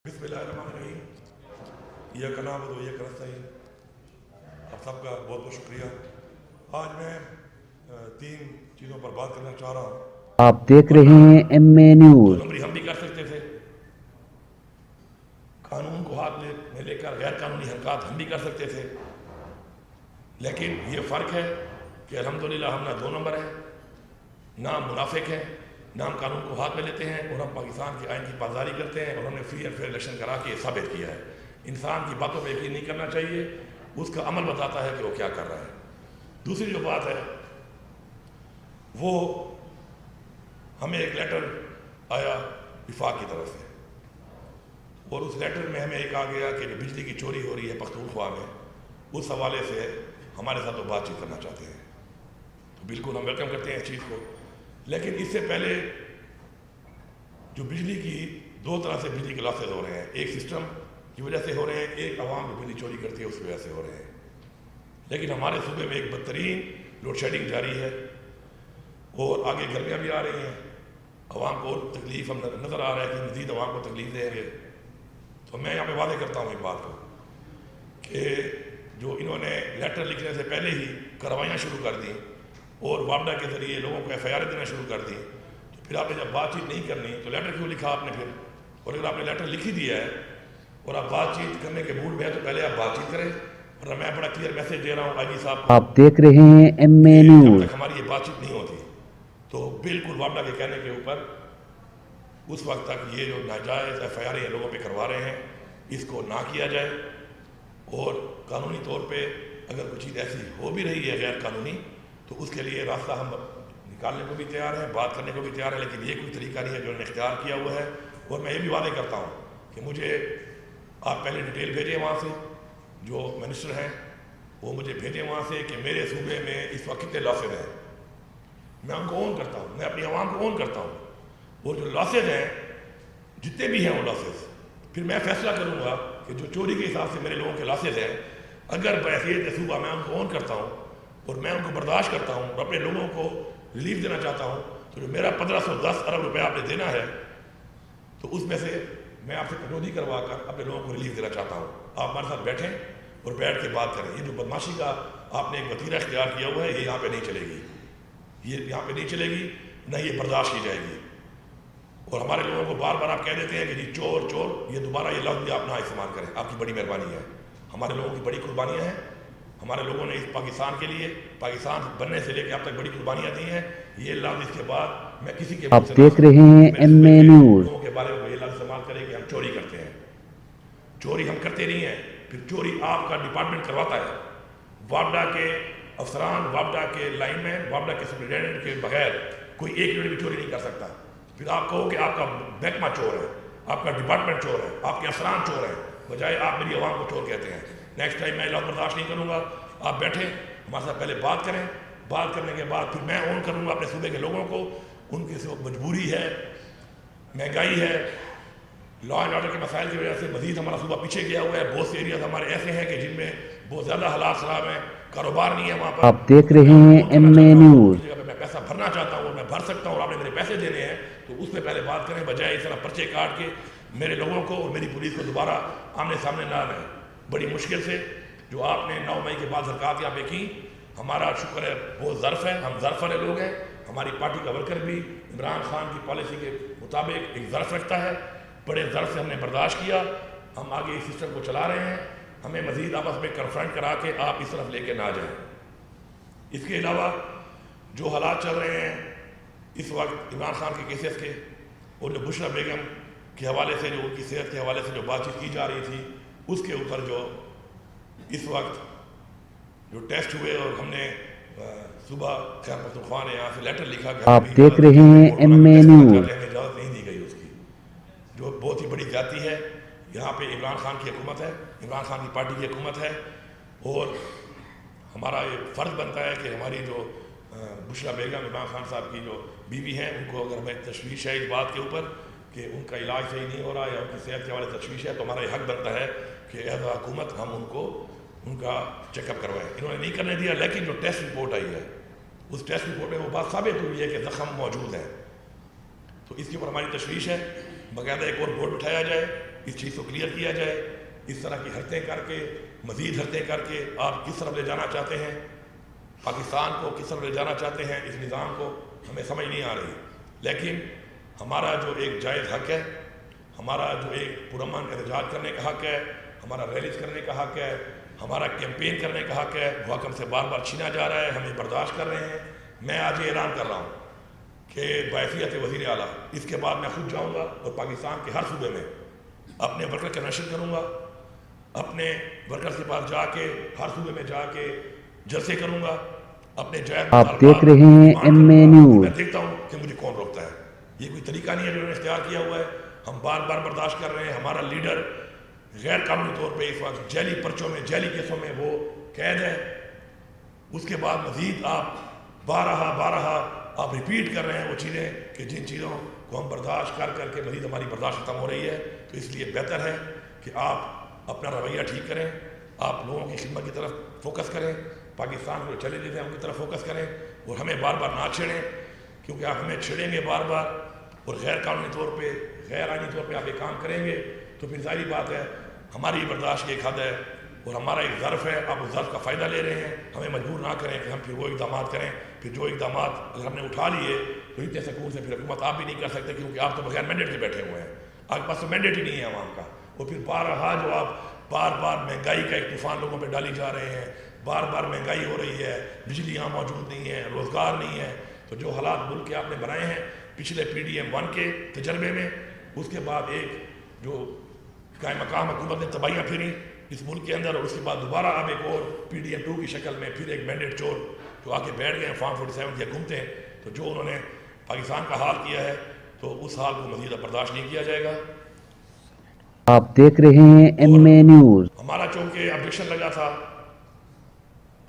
बिस्मिल्लाहिर्रहमानिर्रहीम। ये कनाब तो ये करता ही आप सबका बहुत बहुत शुक्रिया। आज मैं 3 चीज़ों पर बात करना चाह रहा हूँ। आप देख रहे हैं MA दो न्यूज़। नंबरी हम भी कर सकते थे, कानून को हाथ में लेकर गैर कानूनी हरकत हम भी कर सकते थे, लेकिन ये फ़र्क है कि अल्हम्दुलिल्लाह हम ना 2 नंबर हैं, ना हम मुनाफिक हैं, ना हम कानून को हाथ में लेते हैं और हम पाकिस्तान के आइन की पासदारी करते हैं और हमने फ्री एंड फेयर इलेक्शन करा के साबित किया है। इंसान की बातों पर यकीन नहीं करना चाहिए, उसका अमल बताता है कि वो क्या कर रहा है। दूसरी जो बात है वो हमें एक लेटर आया विफाक की तरफ से और उस लेटर में हमें एक आ गया कि बिजली की चोरी हो रही है पख्तूनख्वा में, उस हवाले से हमारे साथ वो बातचीत करना चाहते हैं। तो बिल्कुल हम वेलकम करते हैं इस चीज़ को, लेकिन इससे पहले जो बिजली की 2 तरह से बिजली के लॉसेज हो रहे हैं, एक सिस्टम की वजह से हो रहे हैं, एक आवाम जो बिजली चोरी करती है उसकी वजह से हो रहे हैं। लेकिन हमारे सूबे में एक बदतरीन लोड शेडिंग जारी है और आगे गर्मियाँ भी आ रही हैं, आवाम को तकलीफ हम नज़र आ रहा है कि मज़ीद आवाम को तकलीफ देंगे। तो मैं यहाँ पे वादे करता हूँ एक बात को कि जो इन्होंने लेटर लिखने से पहले ही कार्रवाइयाँ शुरू कर दी और वापडा के ज़रिए लोगों को FIR देना शुरू कर दी, तो फिर आपने जब बातचीत नहीं करनी तो लेटर क्यों लिखा आपने फिर? और अगर आपने लेटर लिख ही दिया है और आप बातचीत करने के मूड में है तो पहले आप बातचीत करें। और मैं बड़ा क्लियर मैसेज दे रहा हूँ IG साहब को, आप देख रहे हैं MA जब न्यूज़। तक हमारी ये बातचीत नहीं होती तो बिल्कुल वापडा के कहने के ऊपर उस वक्त तक ये जो नाजायज़ FIR ये लोगों पे करवा रहे हैं इसको ना किया जाए, और कानूनी तौर पे अगर कोई चीज़ ऐसी हो भी रही है गैर कानूनी तो उसके लिए रास्ता हम निकालने को भी तैयार हैं, बात करने को भी तैयार है, लेकिन ये कोई तरीका नहीं है जो उन्होंने इख्तियार किया हुआ है। और मैं ये भी वादे करता हूँ कि मुझे आप पहले डिटेल भेजें वहाँ से, जो मिनिस्टर हैं वो मुझे भेजें वहाँ से कि मेरे सूबे में इस वक्त कितने लॉसेज हैं। मैं उनको ऑन करता हूँ, मैं अपनी आवाम को ऑन करता हूँ, और जो लॉसेज हैं जितने भी हैं वो लॉसेज फिर मैं फैसला करूँगा कि जो चोरी के हिसाब से मेरे लोगों के लॉसेज हैं, अगर बहसीयत सूबा मैं उनको ऑन करता हूँ और मैं उनको बर्दाश्त करता हूँ और अपने लोगों को रिलीफ देना चाहता हूँ, तो जो मेरा 1510 अरब रुपये आपने देना है तो उसमें से मैं आपसे कटौती करवा कर अपने लोगों को रिलीफ देना चाहता हूँ। आप हमारे साथ बैठें और बैठ के बात करें। ये जो बदमाशी का आपने एक वतीरा इख्तियार किया हुआ है ये यहाँ पे नहीं चलेगी, ये यहाँ पे नहीं चलेगी, न ये बर्दाश्त की जाएगी। और हमारे लोगों को बार बार आप कह देते हैं कि जी चोर चोर, ये दोबारा ये लफ्ज़ भी आप ना इस्तेमाल करें, आपकी बड़ी मेहरबानी है। हमारे लोगों की बड़ी कुर्बानियाँ हैं, हमारे लोगों ने इस पाकिस्तान के लिए, पाकिस्तान बनने से लेकर अब तक बड़ी कुर्बानियाँ दी हैं। ये लफ्ज़ इसके बाद मैं किसी के आप देख रहे हैं MA न्यूज़। लोगों के बारे में ये लफ्ज़ इस्तेमाल करें कि हम चोरी करते हैं। चोरी हम करते नहीं हैं, फिर चोरी आपका डिपार्टमेंट करवाता है। वापडा के अफसरान, वापडा के लाइनमैन, वापडा के सुपरिटेंडेंट के बगैर कोई एक यूनिट भी चोरी नहीं कर सकता। फिर आप कहो कि आपका महकमा चोर है, आपका डिपार्टमेंट चोर है, आपके अफसरान चोर हैं, बजाय आप मेरी आवाम को चोर कहते हैं। नेक्स्ट टाइम मैं लफ्ज़ बर्दाश्त नहीं करूँगा। आप बैठे हमारे साथ पहले बात करें, बात करने के बाद फिर मैं ऑन करूँगा अपने सूबे के लोगों को। उनकी से मजबूरी है, महंगाई है, लॉ एंड ऑर्डर के मसाइल की वजह से मजीद हमारा सूबा पीछे गया हुआ है। बहुत से एरियाज हमारे ऐसे हैं कि जिनमें बहुत ज़्यादा हालात ख़राब हैं, कारोबार नहीं है वहाँ पर। आप देख रहे हैं MA न्यूज़। मैं पैसा भरना चाहता हूँ और मैं भर सकता हूँ और आपने मेरे पैसे देने हैं तो उस पर पहले बात करें, बजाय इस तरह पर्चे काट के मेरे लोगों को और मेरी पुलिस को दोबारा आमने सामने ना लाएं। बड़ी मुश्किल से जो आपने 9 मई के बाद सरकार यहाँ पे की, हमारा शुक्र है बहुत ज़र्फ़ है, हम ज़र्फ़ वाले लोग हैं। हमारी पार्टी का वर्कर भी इमरान खान की पॉलिसी के मुताबिक एक ज़र्फ़ रखता है, बड़े ज़र्फ़ से हमने बर्दाश्त किया। हम आगे इस सिस्टम को चला रहे हैं, हमें मज़ीद आपस में कन्फ्रंट करा के आप इस तरफ लेके ना जाएं। इसके अलावा जो हालात चल रहे हैं इस वक्त इमरान खान के केसेस के और जो बुशरा बेगम के हवाले से, जो उनकी सेहत के हवाले से जो बातचीत की जा रही थी, उसके ऊपर जो इस वक्त जो टेस्ट हुए और हमने सुबह खैर पख्तूनख्वा ने यहाँ से लेटर लिखा कि आप देख रहे हैं MA न्यूज़। हमें इजाज़त नहीं दी गई उसकी, जो बहुत ही बड़ी जाती है। यहाँ पे इमरान खान की हुकूमत है, इमरान खान की पार्टी की हुकूमत है, और हमारा ये फ़र्ज़ बनता है कि हमारी जो बुशरा बेगम इमरान खान साहब की जो बीवी हैं उनको अगर हमें तशवीश है इस बात के ऊपर कि उनका इलाज सही नहीं हो रहा या उनकी सेहत के हवाले तशवीश है, तो हमारा ये हक़ बनता है कि एज आ हुकूमत हम उनको उनका चेकअप करवाएं। इन्होंने नहीं करने दिया, लेकिन जो टेस्ट रिपोर्ट आई है उस टेस्ट रिपोर्ट में वो बात साबित हुई है कि ज़ख़म मौजूद है। तो इसके ऊपर हमारी तशवीश है, बाकायदा एक और बोर्ड उठाया जाए اس چیز کو کلیئر کیا جائے. اس طرح کی حرکتیں کر کے مزید حرکتیں کر کے آپ کس طرف لے جانا چاہتے ہیں پاکستان کو, کس طرف لے جانا چاہتے ہیں اس نظام کو, ہمیں سمجھ نہیں آ رہی. لیکن ہمارا جو ایک جائز حق ہے, ہمارا جو ایک پرامن احتجاج کرنے کا حق ہے, ہمارا ریلیز کرنے کا حق ہے, ہمارا کیمپین کرنے کا حق ہے, وہ حق ہم سے بار بار چھینا جا رہا ہے, ہمیں برداشت کر رہے ہیں. میں آج یہ اعلان کر رہا ہوں کہ بحیثیت وزیر اعلیٰ اس کے بعد میں خود جاؤں گا اور پاکستان کے ہر صوبے میں اپنے ورکر کا نشر کروں گا, اپنے ورکرز کے پاس جا کے ہر صوبے میں جا کے جلسے کروں گا, اپنے جائز آپ دیکھ رہے ہیں ایم اے نیوز. میں دیکھتا ہوں کہ مجھے کون روکتا ہے. یہ کوئی طریقہ نہیں ہے جو انہوں نے اختیار کیا ہوا ہے. ہم بار بار برداشت کر رہے ہیں. ہمارا لیڈر غیر قانونی طور پہ اس وقت جیلی پرچوں میں, جیلی کیسوں میں وہ قید ہے. اس کے بعد مزید آپ بارہا آپ ریپیٹ کر رہے ہیں وہ چیزیں کہ جن چیزوں کو ہم برداشت کر کے مزید ہماری برداشت ختم ہو رہی ہے. تو اس لیے بہتر ہے کہ آپ اپنا رویہ ٹھیک کریں, آپ لوگوں کی خدمت کی طرف فوکس کریں, پاکستان کو چیلنجز ہیں ان کی طرف فوکس کریں, اور ہمیں بار بار نہ چھیڑیں, کیونکہ آپ ہمیں چھیڑیں گے بار بار اور غیر قانونی طور پہ, غیر آئینی طور پہ آپ یہ کام کریں گے تو پھر ظاہری بات ہے ہماری برداشت کی ایک حد ہے اور ہمارا ایک ظرف ہے. آپ اس ظرف کا فائدہ لے رہے ہیں. ہمیں مجبور نہ کریں کہ ہم پھر وہ اقدامات کریں. پھر جو اقدامات اگر ہم نے اٹھا لیے تو اتنے سکون سے پھر حکومت آپ بھی نہیں کر سکتے, کیونکہ آپ تو بغیر مینڈیٹ کے بیٹھے ہوئے ہیں. آپ کے پاس تو مینڈیٹ ہی نہیں ہے عوام کا. اور پھر بارہا جو آپ بار مہنگائی کا ایک طوفان لوگوں پہ ڈالی جا رہے ہیں, بار مہنگائی ہو رہی ہے, بجلیاں موجود نہیں ہیں, روزگار نہیں ہے. تو جو حالات ملک کے آپ نے بنائے ہیں پچھلے PDM-1 کے تجربے میں, اس کے بعد ایک جو قائم مقام حکومت نے تباہیاں پھیری اس ملک کے اندر, اور اس کے بعد دوبارہ اب ایک اور PDM-2 کی شکل میں پھر ایک مینڈیٹ چور جو آ کے بیٹھ گئے ہیں فارم 47 کی حکومتیں. تو جو انہوں نے پاکستان کا حال کیا ہے تو اس حال کو مزید برداشت نہیں کیا جائے گا. آپ دیکھ رہے ہیں ایم اے نیوز. ہمارا چونکہ آبجیکشن لگا تھا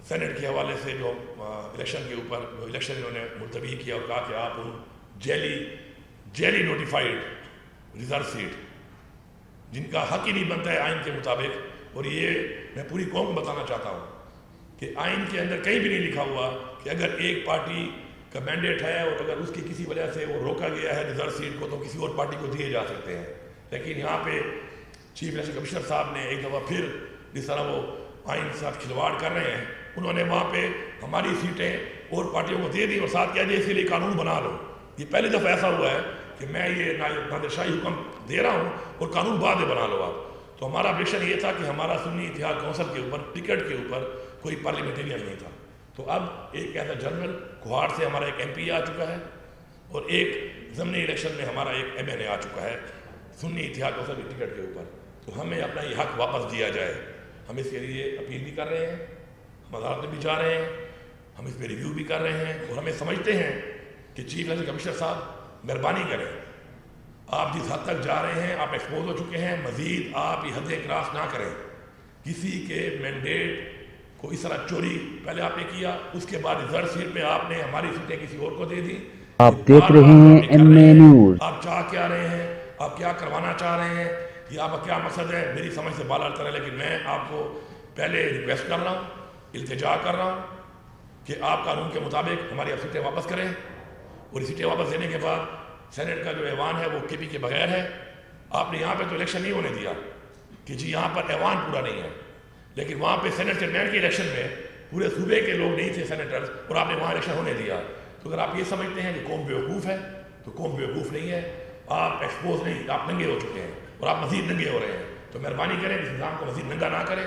سینٹ کے حوالے سے جو الیکشن کے اوپر, جو الیکشن انہوں نے ملتوی کیا اور کہا کہ آپ ان جیلی نوٹیفائڈ ریزرو سیٹ جن کا حق ہی نہیں بنتا ہے آئین کے مطابق, اور یہ میں پوری قوم کو بتانا چاہتا ہوں کہ آئین کے اندر کہیں بھی نہیں لکھا ہوا کہ اگر ایک پارٹی کا مینڈیٹ ہے اور اگر اس کی کسی وجہ سے وہ روکا گیا ہے ریزرو سیٹ کو تو کسی اور پارٹی کو دیے جا سکتے ہیں. لیکن یہاں پہ چیف الیکشن کمشنر صاحب نے ایک دفعہ پھر جس طرح وہ آئین کے ساتھ کھلواڑ کر رہے ہیں, انہوں نے وہاں پہ ہماری سیٹیں اور پارٹیوں کو دے دی اور ساتھ کیا جائے اس کے لیے قانون بنا لو. یہ پہلی دفعہ ایسا ہوا ہے کہ میں یہ نادر شاہی حکم دے رہا ہوں اور قانون بعد میں بنا لو آپ. تو ہمارا آبجیکشن یہ تھا کہ ہمارا سنی اتحاد کونسل کے اوپر ٹکٹ کے اوپر کوئی پارلیمنٹرین نہیں تھا. تو اب ایک ایسا جنرل کوہاڑ سے ہمارا ایک MP آ چکا ہے اور ایک ضمنی الیکشن میں ہمارا ایک MNA آ چکا ہے سنی اتحاد کونسل کی ٹکٹ کے اوپر. تو ہمیں اپنا یہ حق واپس دیا جائے. ہم اس کے لیے اپیل بھی کر رہے ہیں, ہم عدالت میں بھی جا رہے ہیں, ہم اس پہ ریویو بھی کر رہے ہیں, اور ہمیں سمجھتے ہیں کہ چیف الیکشن کمشنر صاحب مہربانی کریں, آپ جس حد تک جا رہے ہیں آپ ایکسپوز ہو چکے ہیں, مزید آپ یہ حدیں کراس نہ کریں. کسی کے مینڈیٹ کو اس طرح چوری پہلے آپ نے کیا, اس کے بعد ریزرو سیٹ پہ آپ نے ہماری سیٹیں کسی اور کو دے دی. آپ دیکھ رہے ہیں ایم اے نیوز. آپ چاہ کیا رہے ہیں, آپ کیا کروانا چاہ رہے ہیں, یہ آپ کا کیا مقصد ہے, میری سمجھ سے بالا تر ہے. لیکن میں آپ کو پہلے ریکویسٹ کر رہا ہوں, التجا کر رہا ہوں کہ آپ قانون کے مطابق ہماری اب سیٹیں واپس کریں, اور سیٹیں واپس دینے کے بعد سینٹ کا جو ایوان ہے وہ KP کے بغیر ہے. آپ نے یہاں پہ تو الیکشن نہیں ہونے دیا کہ جی یہاں پر ایوان پورا نہیں ہے, لیکن وہاں پہ سینٹ چیئرمین کے الیکشن میں پورے صوبے کے لوگ نہیں تھے سینیٹرز, اور آپ نے وہاں الیکشن ہونے دیا. تو اگر آپ یہ سمجھتے ہیں کہ قوم بیوقوف ہے تو قوم بیوقوف نہیں ہے. آپ ایکسپوز نہیں, آپ ننگے ہو چکے ہیں اور آپ مزید ننگے ہو رہے ہیں. تو مہربانی کریں اس نظام کو مزید ننگا نہ کریں.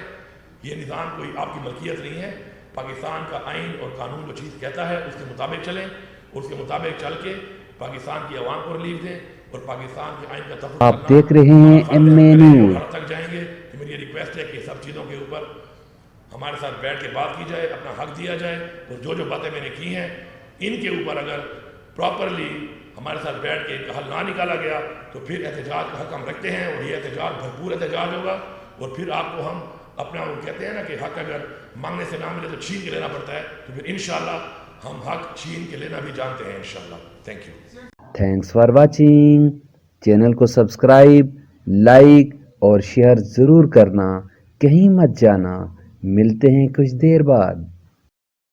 یہ نظام کوئی آپ کی ملکیت نہیں ہے. پاکستان کا آئین اور قانون جو چیز کہتا ہے اس کے مطابق چلیں, اور اس کے مطابق چل کے پاکستان کی عوام کو ریلیف دیں, اور پاکستان کے آئین کا تحفظ آپ دیکھ رہے ہیں ایم اے نیوز. ہر تک جائیں گے. کہ میری ریکویسٹ ہے کہ سب چیزوں کے اوپر ہمارے ساتھ بیٹھ کے بات کی جائے, اپنا حق دیا جائے, اور جو باتیں میں نے کی ہیں ان کے اوپر اگر پراپرلی ہمارے ساتھ بیٹھ کے حل نہ نکالا گیا تو پھر احتجاج کا حق ہم رکھتے ہیں, اور یہ احتجاج بھرپور احتجاج ہوگا. اور پھر آپ کو ہم اپنا وہ کہتے ہیں نا کہ حق اگر مانگنے سے نہ ملے تو چھین کے لینا پڑتا ہے, تو پھر انشاءاللہ ہم حق چھین کے لینا بھی جانتے ہیں انشاءاللہ. Thank you. Thanks for watching. Channel کو سبسکرائب, لائک اور شیئر ضرور کرنا. کہیں مت جانا, ملتے ہیں کچھ دیر بعد.